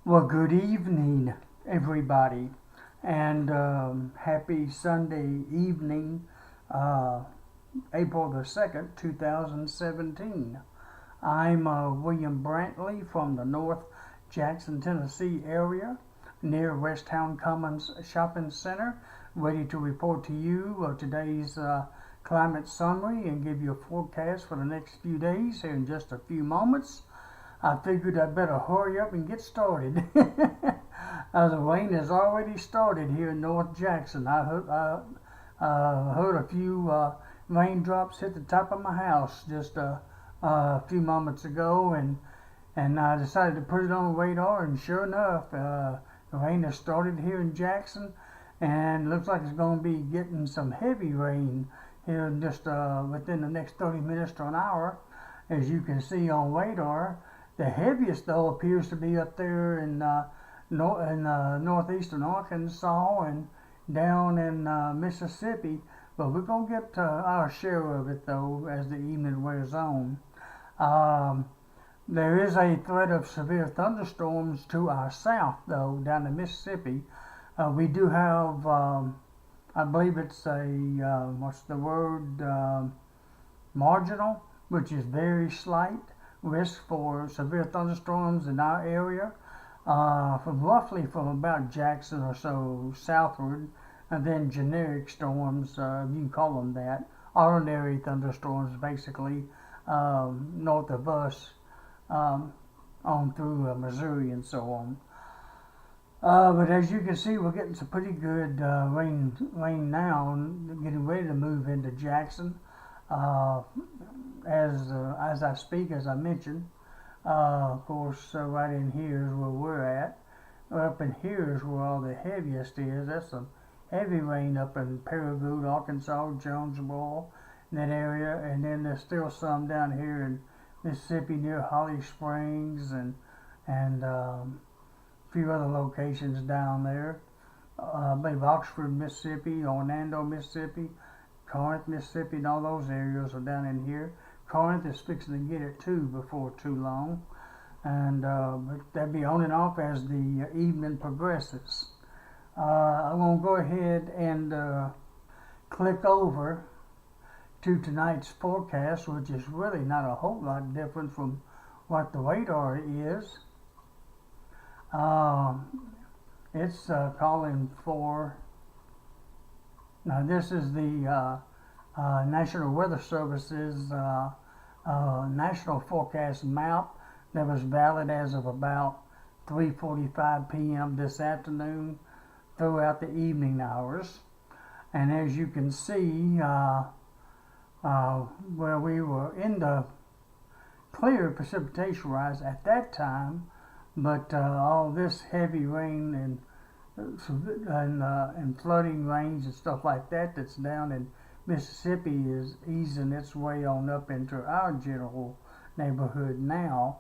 Well, good evening, everybody, and happy Sunday evening, uh, April the 2nd, 2017. I'm William Brantley from the North Jackson, Tennessee area near Westtown Commons Shopping Center, ready to report to you today's climate summary and give you a forecast for the next few days here in just a few moments. I figured I'd better hurry up and get started. The rain has already started here in North Jackson. I heard a few raindrops hit the top of my house just a few moments ago, and I decided to put it on the radar. And sure enough, the rain has started here in Jackson, and looks like it's going to be getting some heavy rain here just within the next 30 minutes to an hour, as you can see on radar. The heaviest, though, appears to be up there in northeastern Arkansas and down in Mississippi. But we're going to get our share of it, though, as the evening wears on. Um, there is a threat of severe thunderstorms to our south, though, down in Mississippi. We do have, I believe it's what's the word, marginal, which is very slight risk for severe thunderstorms in our area, from about Jackson or so southward, and then generic storms, you can call them that, ordinary thunderstorms basically, north of us, um, on through Missouri and so on. But as you can see, we're getting some pretty good rain now, and getting ready to move into Jackson. Uh, as I speak, as I mentioned, of course, right in here is where we're at. Up in here is where all the heaviest is. That's some heavy rain up in Paragould, Arkansas, Jonesboro, in that area, and then there's still some down here in Mississippi near Holly Springs and a few other locations down there. Maybe Oxford, Mississippi, Orlando, Mississippi, Corinth, Mississippi, and all those areas are down in here. Corinth is fixing to get it too before too long, and but that'll be on and off as the evening progresses. I'm gonna go ahead and click over to tonight's forecast, which is really not a whole lot different from what the radar is. Uh, it's calling for. Now this is the National Weather Service's national forecast map that was valid as of about 3:45 p.m. this afternoon throughout the evening hours. And as you can see, where we were in the clear precipitation rise at that time, but all this heavy rain and flooding rains and stuff like that that's down in Mississippi is easing its way on up into our general neighborhood now.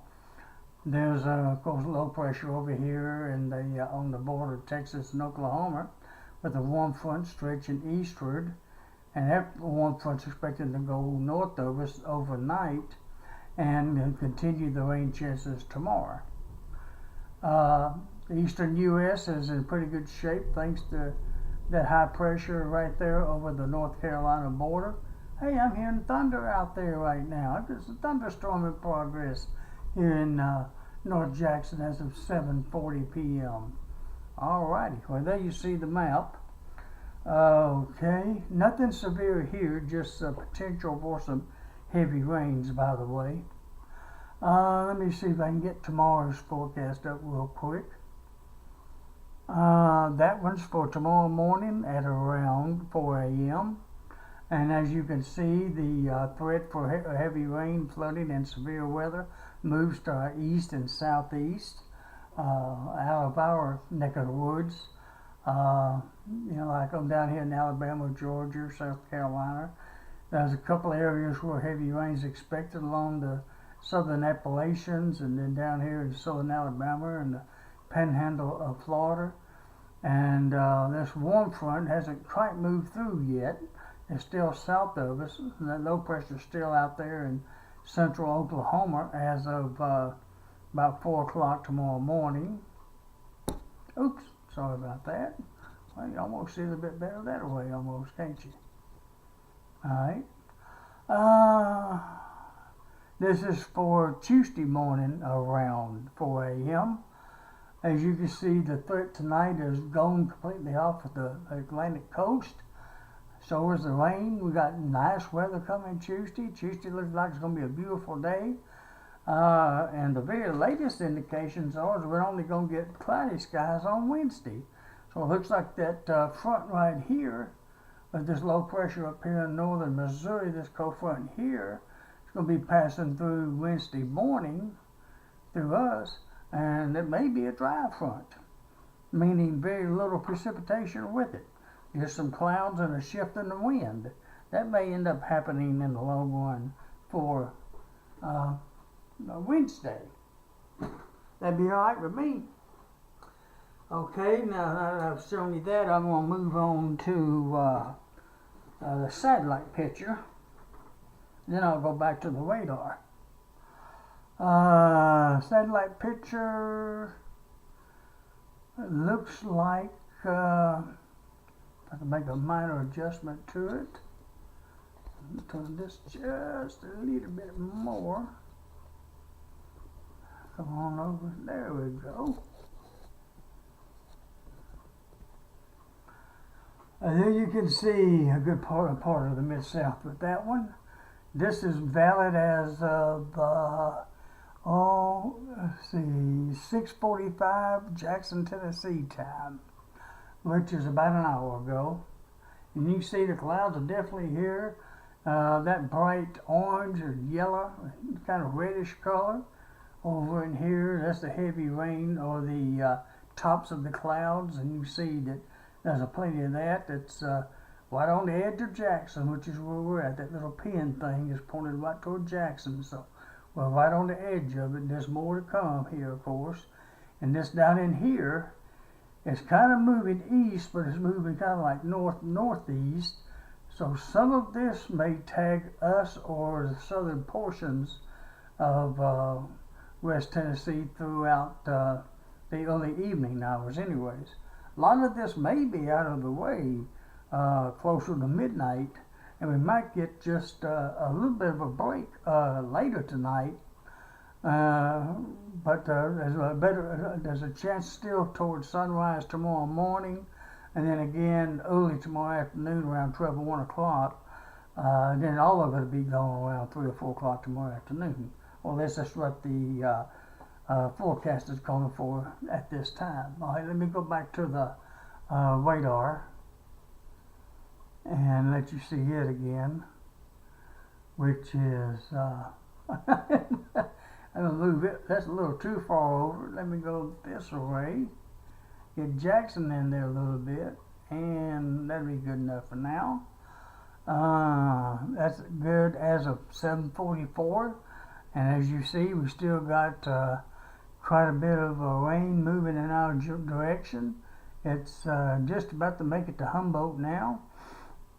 There's of course low pressure over here in the on the border of Texas and Oklahoma, with a warm front stretching eastward, and that warm front's expected to go north of us overnight and continue the rain chances tomorrow. The eastern U.S. is in pretty good shape thanks to that high pressure right there over the North Carolina border. Hey, I'm hearing thunder out there right now. There's a thunderstorm in progress here in North Jackson as of 7:40 p.m. Alrighty, well there you see the map. Okay, nothing severe here, just potential for some heavy rains, by the way. Let me see if I can get tomorrow's forecast up real quick. That one's for tomorrow morning at around 4 a.m. And as you can see, the threat for heavy rain, flooding, and severe weather moves to our east and southeast out of our neck of the woods. Like I'm down here in Alabama, Georgia, South Carolina. There's a couple areas where heavy rain is expected along the southern Appalachians, and then down here in southern Alabama and the panhandle of Florida. And this warm front hasn't quite moved through yet. It's still south of us. And that low pressure is still out there in central Oklahoma as of about 4 o'clock tomorrow morning. Oops, sorry about that. Well, you almost see it a bit better that way almost, can't you? Alright. This is for Tuesday morning around 4 a.m. As you can see, the threat tonight is gone completely off of the Atlantic coast. So is the rain. We got nice weather coming Tuesday. Tuesday looks like it's going to be a beautiful day. And the very latest indications are we're only going to get cloudy skies on Wednesday. So it looks like that front right here, with this low pressure up here in northern Missouri, this cold front here, it's going to be passing through Wednesday morning through us, and it may be a dry front, meaning very little precipitation with it. Just some clouds and a shift in the wind. That may end up happening in the long run for Wednesday. That'd be all right with me. Okay, now that I've shown you that, I'm going to move on to the satellite picture. Then I'll go back to the radar. Satellite picture looks like I can make a minor adjustment to it. Turn this just a little bit more. Come on over. There we go. And then you can see a good part of the Mid-South with that one. This is valid as of, let's see, 6:45 Jackson, Tennessee time, which is about an hour ago. And you can see the clouds are definitely here. That bright orange or yellow, kind of reddish color over in here, that's the heavy rain or the tops of the clouds. And you see that there's a plenty of that. That's right on the edge of Jackson, which is where we're at. That little pin thing is pointed right toward Jackson. So we're right on the edge of it. There's more to come here, of course. And this down in here, it's kind of moving east, but it's moving kind of like northeast. So some of this may tag us or the southern portions of West Tennessee throughout the early evening hours anyways. A lot of this may be out of the way closer to midnight, and we might get just a little bit of a break later tonight. But there's a chance still towards sunrise tomorrow morning, and then again early tomorrow afternoon around 12 or 1 o'clock. Then all of it will be going around 3 or 4 o'clock tomorrow afternoon. Well, that's just what the forecast is calling for at this time. All right, let me go back to the radar and let you see it again, which is I'm going to move it. That's a little too far over. Let me go this way. Get Jackson in there a little bit, and that'll be good enough for now. That's good as of 7:44, and as you see, we still got quite a bit of rain moving in our direction. It's just about to make it to Humboldt now.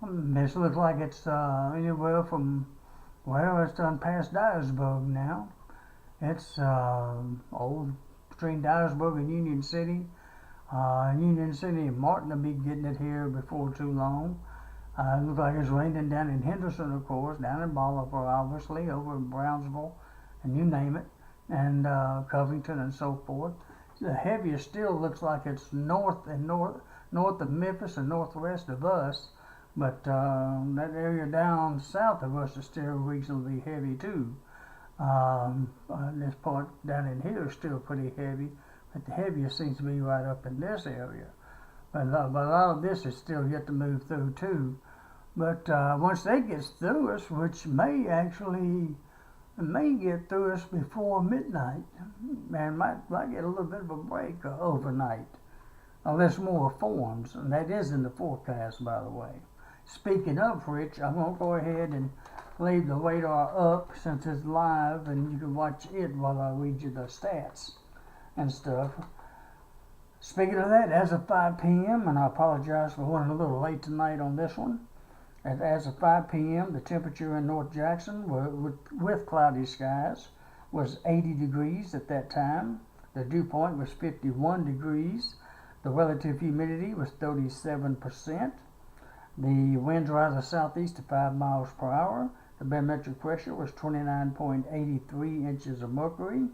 This looks like it's anywhere from, well, it's done past Dyersburg now. It's old between Dyersburg and Union City. Union City and Martin will be getting it here before too long. It looks like it's raining down in Henderson, of course, down in Bolivar, obviously, over in Brownsville, and you name it, and Covington and so forth. The heaviest still looks like it's north of Memphis and northwest of us, but that area down south of us is still reasonably heavy too. This part down in here is still pretty heavy, but the heaviest seems to be right up in this area. But a lot of this is still yet to move through too. But once they get through us, which may get through us before midnight, and might get a little bit of a break overnight, unless more forms, and that is in the forecast, by the way. Speaking of which, I'm going to go ahead and leave the radar up since it's live, and you can watch it while I read you the stats and stuff. Speaking of that, as of 5 p.m., and I apologize for running a little late tonight on this one, as of 5 p.m., the temperature in North Jackson with cloudy skies was 80 degrees at that time. The dew point was 51 degrees. The relative humidity was 37%. The winds were out of the southeast at 5 miles per hour. The barometric pressure was 29.83 inches of mercury.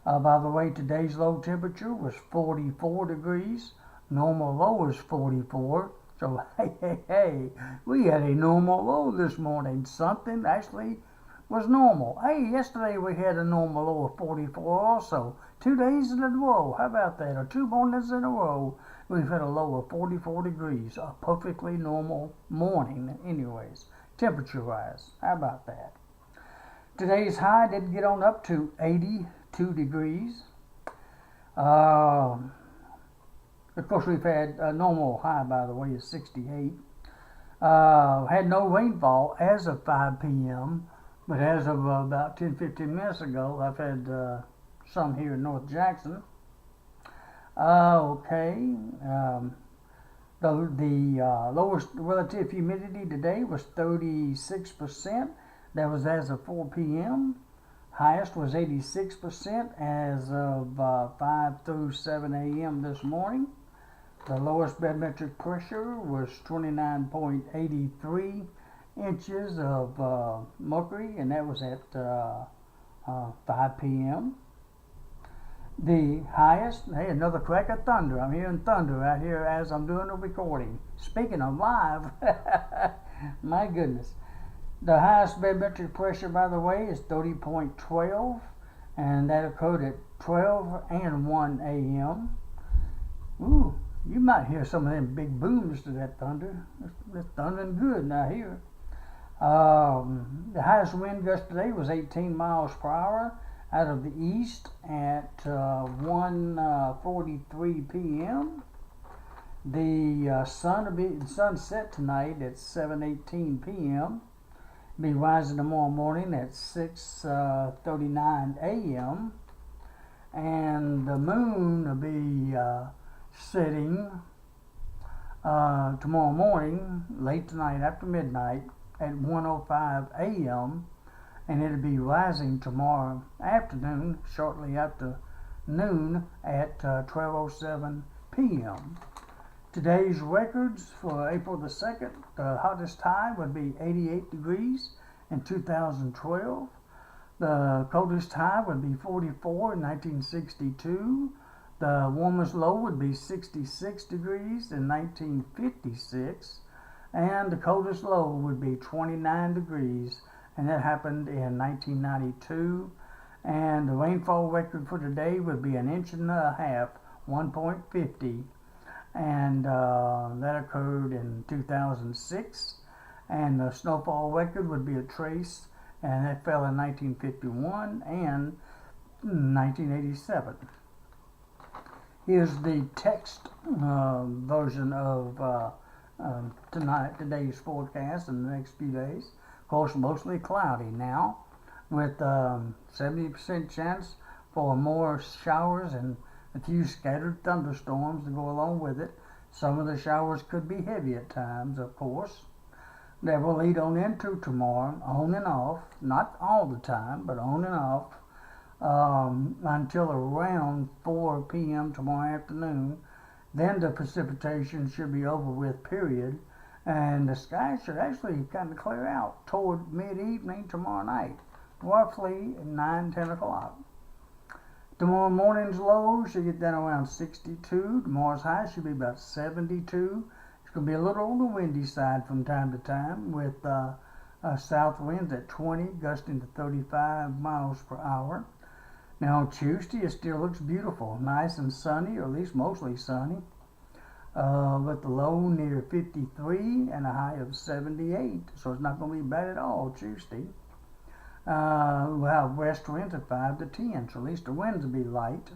By the way, today's low temperature was 44 degrees. Normal low is 44. So, hey, we had a normal low this morning. Something actually was normal. Hey, yesterday we had a normal low of 44 also. 2 days in a row. How about that? Or 2 mornings in a row, we've had a low of 44 degrees. A perfectly normal morning anyways, temperature-wise. How about that? Today's high did get on up to 82 degrees. Of course, we've had a normal high, by the way, is 68. Had no rainfall as of 5 p.m., but as of about 10-15 minutes ago, I've had some here in North Jackson. Okay. The lowest relative humidity today was 36%. That was as of 4 p.m. Highest was 86% as of 5 through 7 a.m. this morning. The lowest barometric pressure was 29.83 inches of mercury, and that was at 5 p.m. The highest, hey, another crack of thunder. I'm hearing thunder out here as I'm doing the recording. Speaking of live, my goodness. The highest barometric pressure, by the way, is 30.12, and that occurred at 12 and 1 a.m. Ooh, you might hear some of them big booms to that thunder. It's thundering good now here. The highest wind gust today was 18 miles per hour out of the east at 1:43 p.m. The sun set tonight at 7:18 p.m. Be rising tomorrow morning at 6:39 a.m. and the moon will be setting tomorrow morning, late tonight after midnight at 1:05 a.m. and it'll be rising tomorrow afternoon, shortly after noon at 12:07 p.m. Today's records for April the 2nd, the hottest high would be 88 degrees in 2012. The coldest high would be 44 in 1962. The warmest low would be 66 degrees in 1956. And the coldest low would be 29 degrees, and that happened in 1992. And the rainfall record for today would be 1.5 inches, 1.50. And that occurred in 2006. And the snowfall record would be a trace, and that fell in 1951 and 1987. Here's the text version of today's forecast in the next few days. Of course, mostly cloudy now, with 70% chance for more showers and a few scattered thunderstorms to go along with it. Some of the showers could be heavy at times, of course. That will lead on into tomorrow, on and off, not all the time, but on and off, until around 4 p.m. tomorrow afternoon. Then the precipitation should be over with, period. And the sky should actually kind of clear out toward mid-evening tomorrow night, roughly 9-10 o'clock. Tomorrow morning's low should get down around 62. Tomorrow's high should be about 72. It's going to be a little on the windy side from time to time, with south winds at 20, gusting to 35 miles per hour. Now, Tuesday, it still looks beautiful, nice and sunny, or at least mostly sunny, with the low near 53 and a high of 78. So it's not going to be bad at all Tuesday. We'll have west winds at 5 to 10, so at least the winds will be light.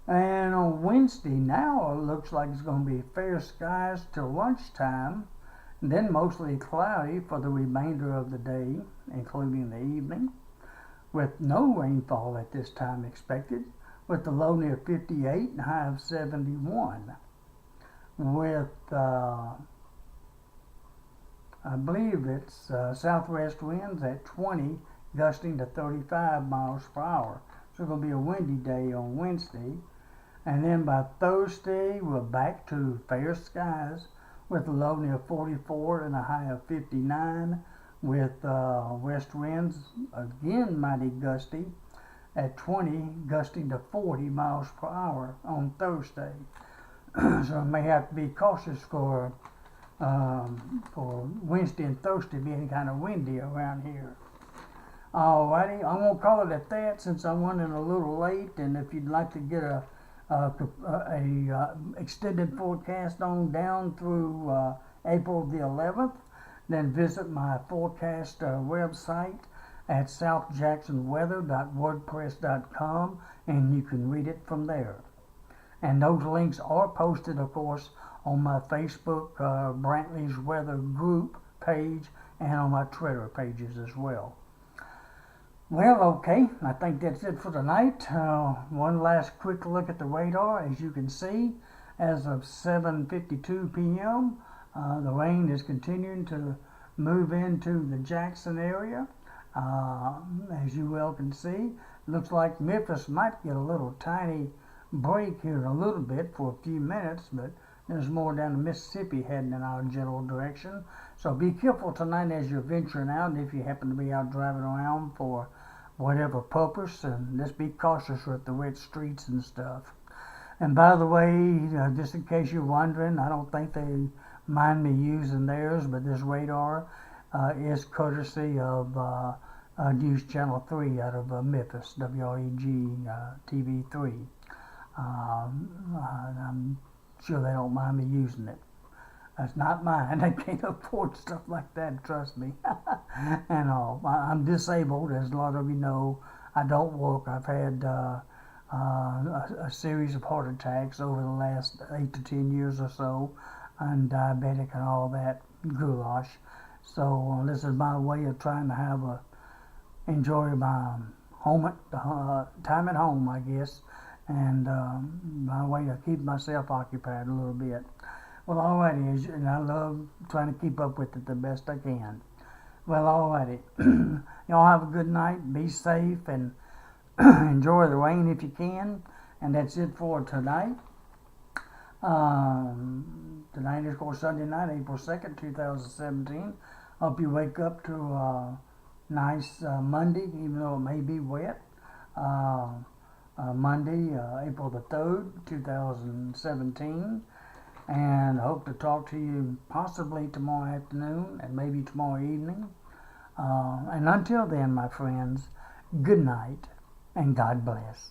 And on Wednesday, now it looks like it's going to be fair skies till lunchtime, and then mostly cloudy for the remainder of the day, including the evening, with no rainfall at this time expected, with the low near 58 and high of 71. With, I believe it's southwest winds at 20, gusting to 35 miles per hour. So it's going to be a windy day on Wednesday. And then by Thursday, we're back to fair skies with a low near 44 and a high of 59, with west winds again mighty gusty at 20, gusting to 40 miles per hour on Thursday. So I may have to be cautious for Wednesday and Thursday being kind of windy around here. Alrighty, I'm gonna call it at that since I'm running a little late. And if you'd like to get a extended forecast on down through April the 11th, then visit my forecast website at southjacksonweather.wordpress.com, and you can read it from there. And those links are posted, of course, on my Facebook Brantley's Weather group page and on my Twitter pages as well. Well, okay, I think that's it for tonight. One last quick look at the radar. As you can see, as of 7:52 p.m., the rain is continuing to move into the Jackson area. As you well can see, looks like Memphis might get a little tiny break here in a little bit for a few minutes, but there's more down the Mississippi heading in our general direction. So be careful tonight as you're venturing out, and if you happen to be out driving around for whatever purpose, and just be cautious with the wet streets and stuff. And by the way, just in case you're wondering, I don't think they mind me using theirs, but this radar is courtesy of News Channel 3 out of Memphis, WREG TV 3. I'm sure they don't mind me using it. That's not mine. I can't afford stuff like that, trust me. And all. I'm disabled, as a lot of you know. I don't work. I've had a series of heart attacks over the last 8 to 10 years or so, and diabetic and all that goulash. So this is my way of trying to enjoy my time at home, I guess, and my way to keep myself occupied a little bit. Well, alrighty, and I love trying to keep up with it the best I can. Well, alrighty, y'all have a good night, be safe, and enjoy the rain if you can. And that's it for tonight. Tonight is, of course, Sunday night, April 2nd, 2017. Hope you wake up to a nice Monday, even though it may be wet. Monday, April the 3rd, 2017. And I hope to talk to you possibly tomorrow afternoon and maybe tomorrow evening. And until then, my friends, good night and God bless.